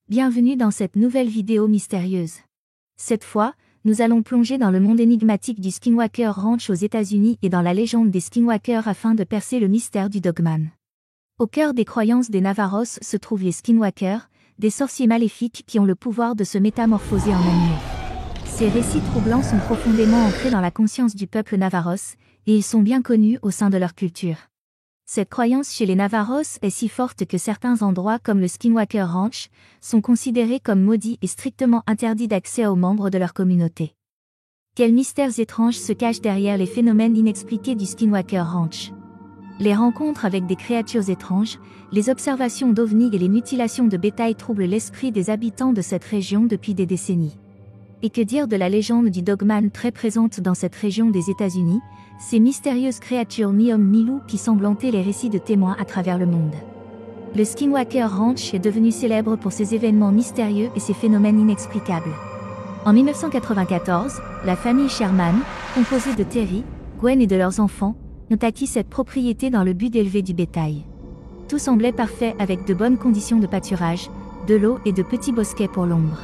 Bienvenue dans cette nouvelle vidéo mystérieuse. Cette fois, nous allons plonger dans le monde énigmatique du Skinwalker Ranch aux États-Unis et dans la légende des Skinwalkers afin de percer le mystère du Dogman. Au cœur des croyances des Navajos se trouvent les Skinwalkers, des sorciers maléfiques qui ont le pouvoir de se métamorphoser en animaux. Ces récits troublants sont profondément ancrés dans la conscience du peuple Navajos, et ils sont bien connus au sein de leur culture. Cette croyance chez les Navajos est si forte que certains endroits comme le Skinwalker Ranch sont considérés comme maudits et strictement interdits d'accès aux membres de leur communauté. Quels mystères étranges se cachent derrière les phénomènes inexpliqués du Skinwalker Ranch? Les rencontres avec des créatures étranges, les observations d'ovnis et les mutilations de bétail troublent l'esprit des habitants de cette région depuis des décennies. Et que dire de la légende du Dogman très présente dans cette région des États-Unis, ces mystérieuses créatures mi-homme mi-loup qui semblent hanter les récits de témoins à travers le monde. Le Skinwalker Ranch est devenu célèbre pour ses événements mystérieux et ses phénomènes inexplicables. En 1994, la famille Sherman, composée de Terry, Gwen et de leurs enfants, ont acquis cette propriété dans le but d'élever du bétail. Tout semblait parfait avec de bonnes conditions de pâturage, de l'eau et de petits bosquets pour l'ombre.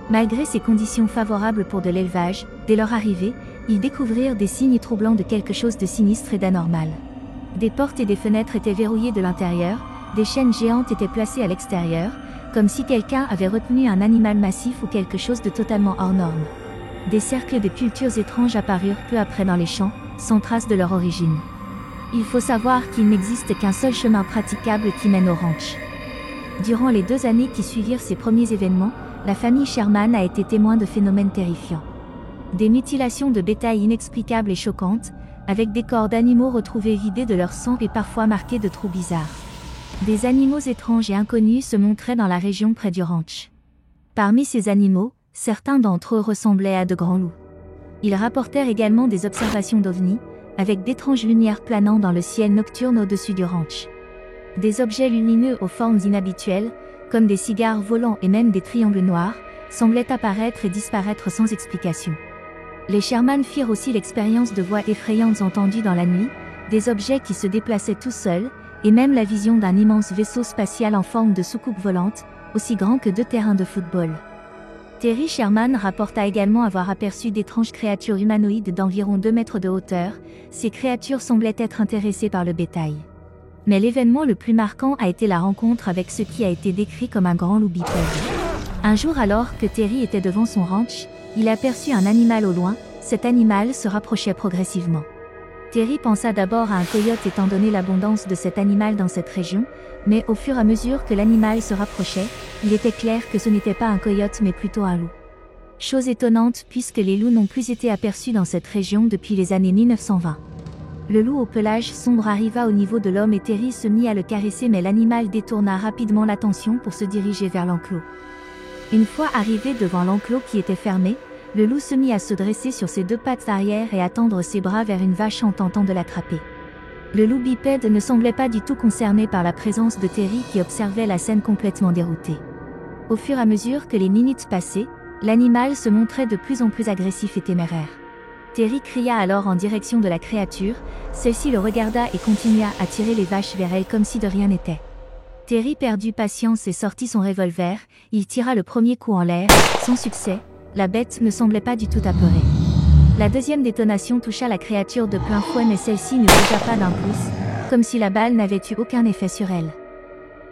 Malgré ces conditions favorables pour de l'élevage, dès leur arrivée, ils découvrirent des signes troublants de quelque chose de sinistre et d'anormal. Des portes et des fenêtres étaient verrouillées de l'intérieur, des chaînes géantes étaient placées à l'extérieur, comme si quelqu'un avait retenu un animal massif ou quelque chose de totalement hors norme. Des cercles de cultures étranges apparurent peu après dans les champs, sans trace de leur origine. Il faut savoir qu'il n'existe qu'un seul chemin praticable qui mène au ranch. Durant les 2 années qui suivirent ces premiers événements, la famille Sherman a été témoin de phénomènes terrifiants. Des mutilations de bétail inexplicables et choquantes, avec des corps d'animaux retrouvés vidés de leur sang et parfois marqués de trous bizarres. Des animaux étranges et inconnus se montraient dans la région près du ranch. Parmi ces animaux, certains d'entre eux ressemblaient à de grands loups. Ils rapportèrent également des observations d'ovnis, avec d'étranges lumières planant dans le ciel nocturne au-dessus du ranch. Des objets lumineux aux formes inhabituelles, comme des cigares volants et même des triangles noirs, semblaient apparaître et disparaître sans explication. Les Sherman firent aussi l'expérience de voix effrayantes entendues dans la nuit, des objets qui se déplaçaient tout seuls, et même la vision d'un immense vaisseau spatial en forme de soucoupe volante, aussi grand que 2 terrains de football. Terry Sherman rapporta également avoir aperçu d'étranges créatures humanoïdes d'environ 2 mètres de hauteur. Ces créatures semblaient être intéressées par le bétail. Mais l'événement le plus marquant a été la rencontre avec ce qui a été décrit comme un grand loup bipède. Un jour alors que Terry était devant son ranch, il aperçut un animal au loin. Cet animal se rapprochait progressivement. Terry pensa d'abord à un coyote étant donné l'abondance de cet animal dans cette région, mais au fur et à mesure que l'animal se rapprochait, il était clair que ce n'était pas un coyote mais plutôt un loup. Chose étonnante puisque les loups n'ont plus été aperçus dans cette région depuis les années 1920. Le loup au pelage sombre arriva au niveau de l'homme et Terry se mit à le caresser mais l'animal détourna rapidement l'attention pour se diriger vers l'enclos. Une fois arrivé devant l'enclos qui était fermé, le loup se mit à se dresser sur ses 2 pattes arrière et à tendre ses bras vers une vache en tentant de l'attraper. Le loup bipède ne semblait pas du tout concerné par la présence de Terry qui observait la scène complètement dérouté. Au fur et à mesure que les minutes passaient, l'animal se montrait de plus en plus agressif et téméraire. Terry cria alors en direction de la créature, celle-ci le regarda et continua à tirer les vaches vers elle comme si de rien n'était. Terry perdit patience et sortit son revolver, il tira le premier coup en l'air, sans succès, la bête ne semblait pas du tout apeurée. La deuxième détonation toucha la créature de plein fouet mais celle-ci ne bougea pas d'un pouce, comme si la balle n'avait eu aucun effet sur elle.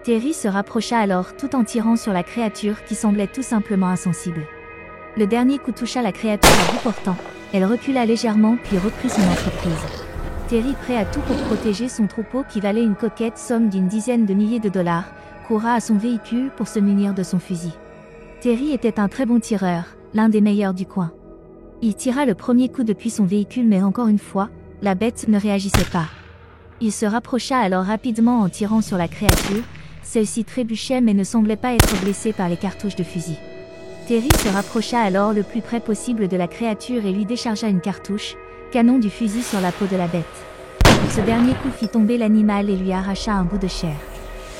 Terry se rapprocha alors tout en tirant sur la créature qui semblait tout simplement insensible. Le dernier coup toucha la créature à bout portant, elle recula légèrement puis reprit son entreprise. Terry, prêt à tout pour protéger son troupeau qui valait une coquette somme d'une dizaine de milliers de dollars, courra à son véhicule pour se munir de son fusil. Terry était un très bon tireur, l'un des meilleurs du coin. Il tira le premier coup depuis son véhicule mais encore une fois, la bête ne réagissait pas. Il se rapprocha alors rapidement en tirant sur la créature, celle-ci trébuchait mais ne semblait pas être blessée par les cartouches de fusil. Terry se rapprocha alors le plus près possible de la créature et lui déchargea une cartouche, canon du fusil sur la peau de la bête. Ce dernier coup fit tomber l'animal et lui arracha un bout de chair.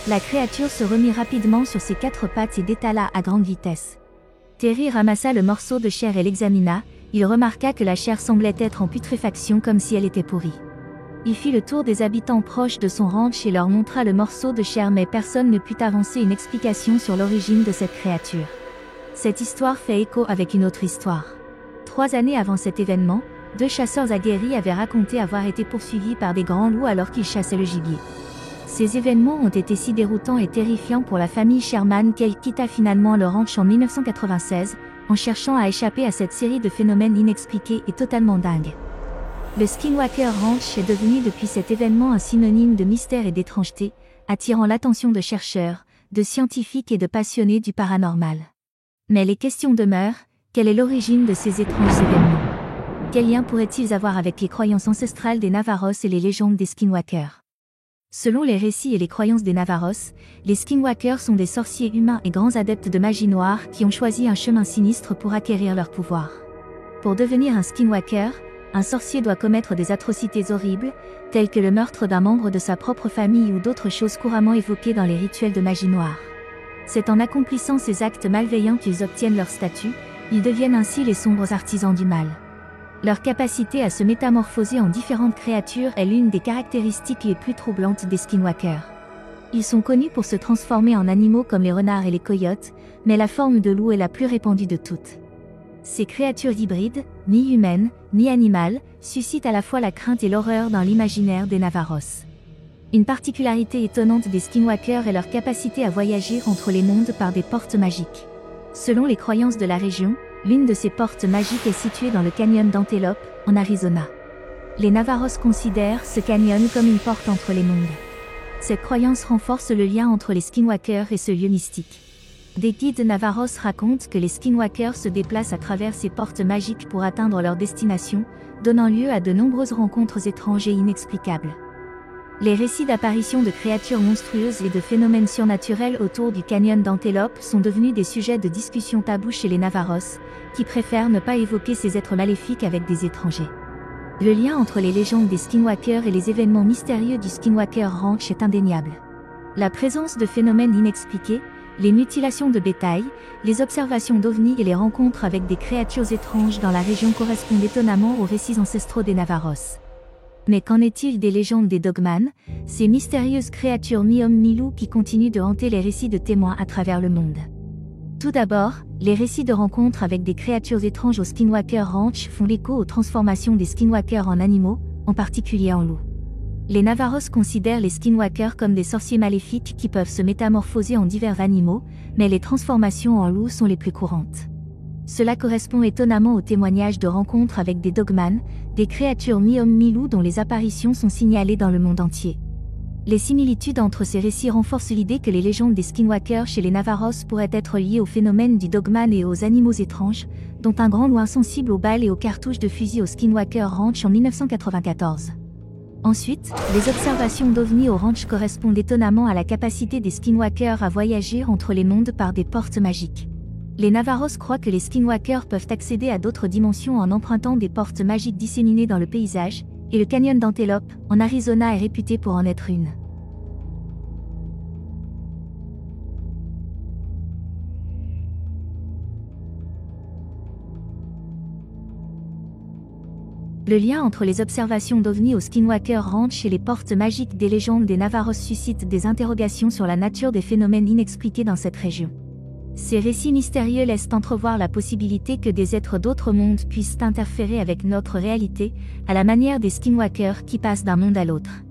La créature se remit rapidement sur ses 4 pattes et détala à grande vitesse. Terry ramassa le morceau de chair et l'examina, il remarqua que la chair semblait être en putréfaction comme si elle était pourrie. Il fit le tour des habitants proches de son ranch et leur montra le morceau de chair, mais personne ne put avancer une explication sur l'origine de cette créature. Cette histoire fait écho avec une autre histoire. 3 années avant cet événement, 2 chasseurs aguerris avaient raconté avoir été poursuivis par des grands loups alors qu'ils chassaient le gibier. Ces événements ont été si déroutants et terrifiants pour la famille Sherman qu'elle quitta finalement le ranch en 1996, en cherchant à échapper à cette série de phénomènes inexpliqués et totalement dingues. Le Skinwalker Ranch est devenu depuis cet événement un synonyme de mystère et d'étrangeté, attirant l'attention de chercheurs, de scientifiques et de passionnés du paranormal. Mais les questions demeurent, quelle est l'origine de ces étranges événements? Quel lien pourraient-ils avoir avec les croyances ancestrales des Navaros et les légendes des Skinwalkers? Selon les récits et les croyances des Navaros, les Skinwalkers sont des sorciers humains et grands adeptes de magie noire qui ont choisi un chemin sinistre pour acquérir leur pouvoir. Pour devenir un Skinwalker, un sorcier doit commettre des atrocités horribles, telles que le meurtre d'un membre de sa propre famille ou d'autres choses couramment évoquées dans les rituels de magie noire. C'est en accomplissant ces actes malveillants qu'ils obtiennent leur statut, ils deviennent ainsi les sombres artisans du mal. Leur capacité à se métamorphoser en différentes créatures est l'une des caractéristiques les plus troublantes des Skinwalkers. Ils sont connus pour se transformer en animaux comme les renards et les coyotes, mais la forme de loup est la plus répandue de toutes. Ces créatures hybrides, ni humaines, ni animales, suscitent à la fois la crainte et l'horreur dans l'imaginaire des Navaros. Une particularité étonnante des Skinwalkers est leur capacité à voyager entre les mondes par des portes magiques. Selon les croyances de la région, l'une de ces portes magiques est située dans le canyon d'Antelope, en Arizona. Les Navaros considèrent ce canyon comme une porte entre les mondes. Cette croyance renforce le lien entre les Skinwalkers et ce lieu mystique. Des guides Navaros racontent que les Skinwalkers se déplacent à travers ces portes magiques pour atteindre leur destination, donnant lieu à de nombreuses rencontres étranges et inexplicables. Les récits d'apparitions de créatures monstrueuses et de phénomènes surnaturels autour du canyon d'Antelope sont devenus des sujets de discussion tabous chez les Navaros, qui préfèrent ne pas évoquer ces êtres maléfiques avec des étrangers. Le lien entre les légendes des Skinwalkers et les événements mystérieux du Skinwalker Ranch est indéniable. La présence de phénomènes inexpliqués, les mutilations de bétail, les observations d'ovnis et les rencontres avec des créatures étranges dans la région correspondent étonnamment aux récits ancestraux des Navaros. Mais qu'en est-il des légendes des Dogman, ces mystérieuses créatures mi-homme mi-loup qui continuent de hanter les récits de témoins à travers le monde? Tout d'abord, les récits de rencontres avec des créatures étranges au Skinwalker Ranch font l'écho aux transformations des Skinwalkers en animaux, en particulier en loups. Les Navaros considèrent les Skinwalkers comme des sorciers maléfiques qui peuvent se métamorphoser en divers animaux, mais les transformations en loups sont les plus courantes. Cela correspond étonnamment aux témoignages de rencontres avec des Dogman, des créatures mi-homme mi-loup dont les apparitions sont signalées dans le monde entier. Les similitudes entre ces récits renforcent l'idée que les légendes des Skinwalkers chez les Navaros pourraient être liées au phénomène du Dogman et aux animaux étranges, dont un grand loup insensible aux balles et aux cartouches de fusil au Skinwalker Ranch en 1994. Ensuite, les observations d'ovnis au ranch correspondent étonnamment à la capacité des Skinwalkers à voyager entre les mondes par des portes magiques. Les Navaros croient que les Skinwalkers peuvent accéder à d'autres dimensions en empruntant des portes magiques disséminées dans le paysage, et le canyon d'Antelope, en Arizona est réputé pour en être une. Le lien entre les observations d'ovnis au Skinwalker Ranch et les portes magiques des légendes des Navaros suscite des interrogations sur la nature des phénomènes inexpliqués dans cette région. Ces récits mystérieux laissent entrevoir la possibilité que des êtres d'autres mondes puissent interférer avec notre réalité, à la manière des Skinwalkers qui passent d'un monde à l'autre.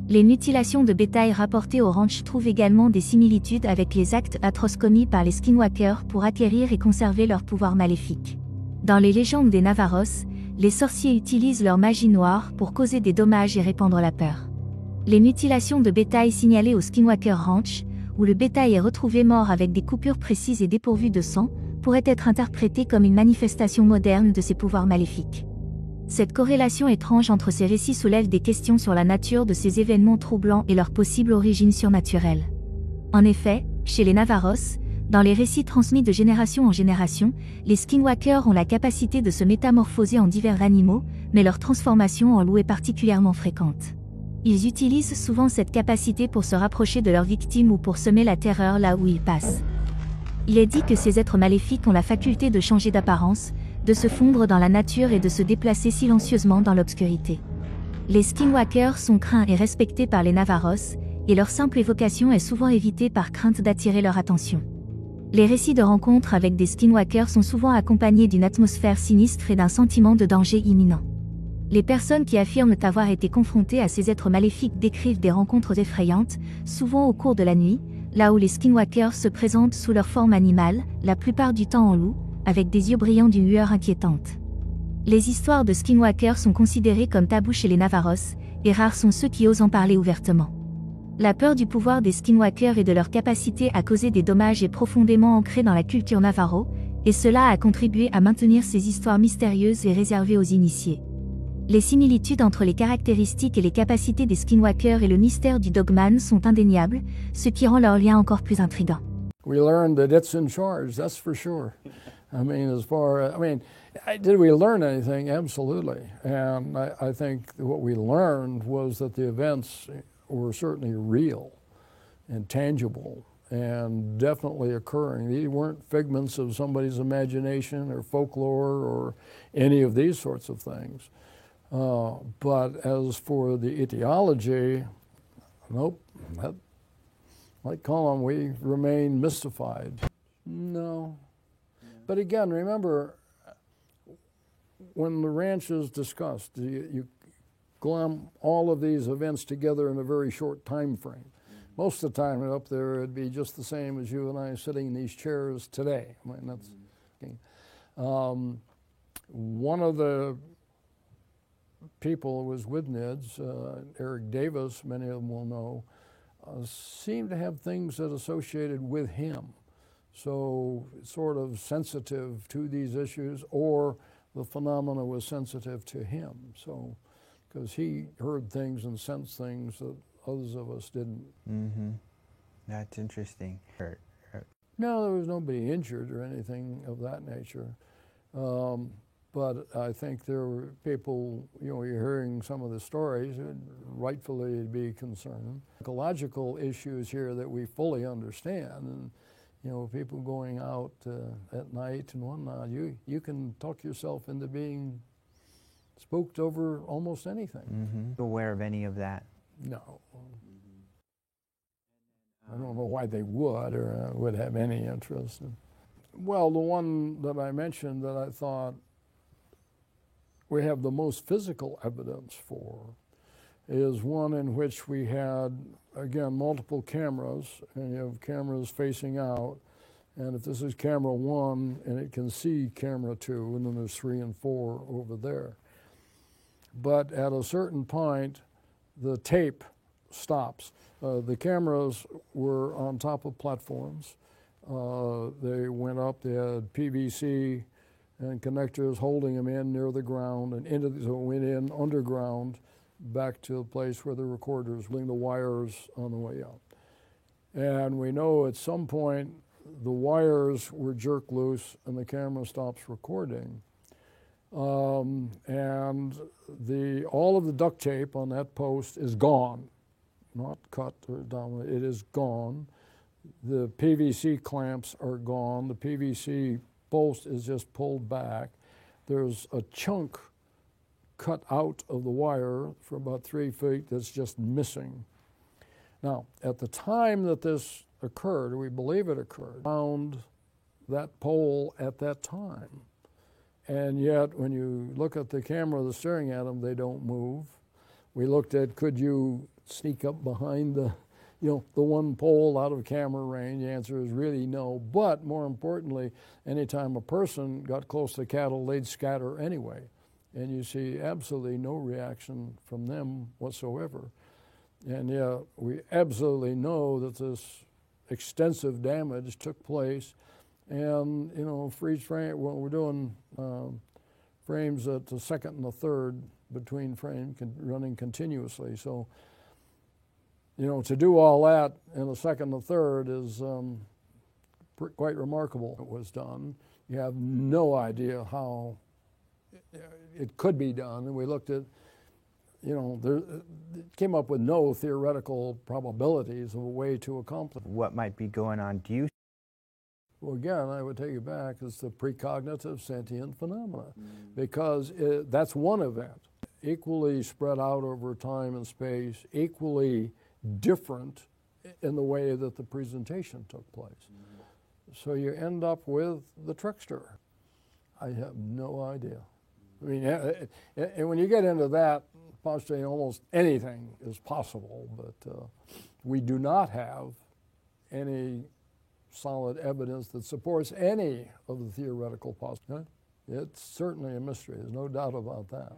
Les mutilations de bétail rapportées au ranch trouvent également des similitudes avec les actes atroces commis par les Skinwalkers pour acquérir et conserver leur pouvoir maléfique. Dans les légendes des Navaros, les sorciers utilisent leur magie noire pour causer des dommages et répandre la peur. Les mutilations de bétail signalées au Skinwalker Ranch, où le bétail est retrouvé mort avec des coupures précises et dépourvues de sang, pourraient être interprétées comme une manifestation moderne de ces pouvoirs maléfiques. Cette corrélation étrange entre ces récits soulève des questions sur la nature de ces événements troublants et leur possible origine surnaturelle. En effet, chez les Navaros, dans les récits transmis de génération en génération, les Skinwalkers ont la capacité de se métamorphoser en divers animaux, mais leur transformation en loup est particulièrement fréquente. Ils utilisent souvent cette capacité pour se rapprocher de leurs victimes ou pour semer la terreur là où ils passent. Il est dit que ces êtres maléfiques ont la faculté de changer d'apparence, de se fondre dans la nature et de se déplacer silencieusement dans l'obscurité. Les skinwalkers sont craints et respectés par les Navarros, et leur simple évocation est souvent évitée par crainte d'attirer leur attention. Les récits de rencontres avec des skinwalkers sont souvent accompagnés d'une atmosphère sinistre et d'un sentiment de danger imminent. Les personnes qui affirment avoir été confrontées à ces êtres maléfiques décrivent des rencontres effrayantes, souvent au cours de la nuit, là où les skinwalkers se présentent sous leur forme animale, la plupart du temps en loup, avec des yeux brillants d'une lueur inquiétante. Les histoires de skinwalkers sont considérées comme tabous chez les Navarros, et rares sont ceux qui osent en parler ouvertement. La peur du pouvoir des skinwalkers et de leur capacité à causer des dommages est profondément ancrée dans la culture navarro, et cela a contribué à maintenir ces histoires mystérieuses et réservées aux initiés. Les similitudes entre les caractéristiques et les capacités des skinwalkers et le mystère du dogman sont indéniables, ce qui rend leur lien encore plus intriguant. We learned that it's in charge, that's for sure. Did we learn anything? Absolutely. And I think what we learned was that the events were certainly real and tangible and definitely occurring. These weren't figments of somebody's imagination or folklore or any of these sorts of things. But as for the etiology, nope. Like Colin, we remain mystified. No. But again, remember, when the ranch is discussed, you glom all of these events together in a very short time frame. Most of the time up there, it'd be just the same as you and I sitting in these chairs today. That's okay. One of the people who was with NIDS, Eric Davis, many of them will know, seemed to have things that associated with him. So sort of sensitive to these issues, or the phenomena was sensitive to him. So, because he heard things and sensed things that others of us didn't. Mm-hmm. That's interesting. No, there was nobody injured or anything of that nature. But I think there were people, you're hearing some of the stories, and rightfully be concerned. Ecological issues here that we fully understand, and people going out at night and whatnot, you can talk yourself into being spooked over almost anything. Mm-hmm. Aware of any of that? No. I don't know why they would or would have any interest. Well, the one that I mentioned that I thought we have the most physical evidence for is one in which we had, again, multiple cameras, and you have cameras facing out, and if this is camera 1, and it can see camera 2, and then there's 3 and 4 over there. But at a certain point, the tape stops. The cameras were on top of platforms. They went up, they had PVC and connectors holding them in near the ground, and so it went in underground back to the place where the recorders bring the wires on the way up. And we know at some point the wires were jerked loose and the camera stops recording. And all of the duct tape on that post is gone, not cut or down, it is gone. The PVC clamps are gone. The PVC post is just pulled back. There's a chunk cut out of the wire for about 3 feet that's just missing. Now, at the time that this occurred, we believe it occurred, found that pole at that time. And yet, when you look at the camera that's staring at them, they don't move. We looked at, could you sneak up behind the one pole out of camera range? The answer is really no. But more importantly, anytime a person got close to cattle, they'd scatter anyway. And you see absolutely no reaction from them whatsoever. And yeah, we absolutely know that this extensive damage took place. And, freeze frame, when we're doing frames at the second and the third between frames running continuously. So, to do all that in the second and the third is quite remarkable. It was done. You have no idea how it could be done. And we looked at, it came up with no theoretical probabilities of a way to accomplish. What might be going on? Do you? Well, again, I would take you back. It's the precognitive sentient phenomena, because that's one event. equally spread out over time and space, equally different in the way that the presentation took place. So you end up with the trickster. I have no idea. I mean, and when you get into that, postulating almost anything is possible, but we do not have any solid evidence that supports any of the theoretical postulates. It's certainly a mystery, there's no doubt about that.